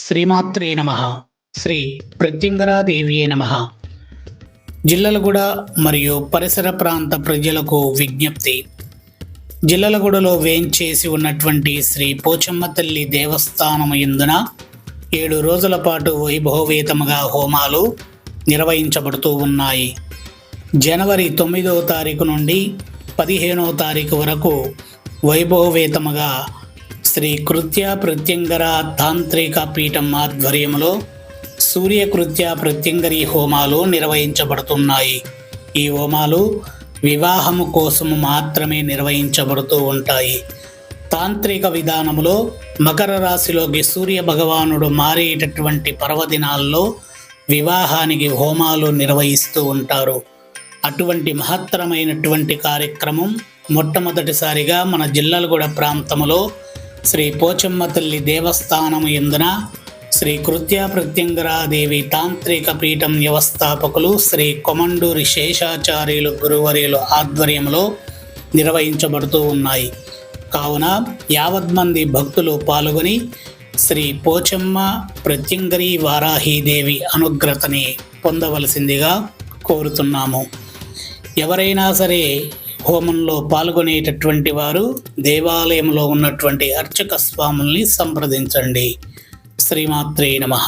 శ్రీమాత్రే నమః. శ్రీ ప్రత్యంగరాదేవియే నమః. జిల్లలగూడ మరియు పరిసర ప్రాంత ప్రజలకు విజ్ఞప్తి. జిల్లలగూడలో వేంచేసి ఉన్నటువంటి శ్రీ పోచమ్మ తల్లి దేవస్థానము యందున 7 రోజుల పాటు వైభవోపేతముగా హోమాలు నిర్వహించబడుతూ ఉన్నాయి. జనవరి 9వ తారీఖు నుండి 15వ తారీఖు వరకు వైభవోపేతముగా శ్రీ కృత్య ప్రత్యంగర తాంత్రిక పీఠం ఆధ్వర్యంలో సూర్యకృత్య ప్రత్యంగరి హోమాలు నిర్వహించబడుతున్నాయి. ఈ హోమాలు వివాహము కోసము మాత్రమే నిర్వహించబడుతూ ఉంటాయి. తాంత్రిక విధానములో మకర రాశిలోకి సూర్య భగవానుడు మారేటటువంటి పర్వదినాల్లో వివాహానికి హోమాలు నిర్వహిస్తూ ఉంటారు. అటువంటి మహత్తరమైనటువంటి కార్యక్రమం మొట్టమొదటిసారిగా మన జిల్లలగూడ ప్రాంతంలో శ్రీ పోచమ్మ తల్లి దేవస్థానము యందున శ్రీ కృత్య ప్రత్యంగరాదేవి తాంత్రిక పీఠం వ్యవస్థాపకులు శ్రీ కొమండూరి శేషాచార్యులు గురువర్యులు ఆధ్వర్యంలో నిర్వహించబడుతూ ఉన్నాయి. కావున 50 మంది భక్తులు పాల్గొని శ్రీ పోచమ్మ ప్రత్యంగరి వారాహీదేవి అనుగ్రతని పొందవలసిందిగా కోరుతున్నాము. ఎవరైనా సరే హోమంలో పాల్గొనేటటువంటి వారు దేవాలయంలో ఉన్నటువంటి అర్చక స్వాముల్ని సంప్రదించండి. శ్రీమాత్రే నమః.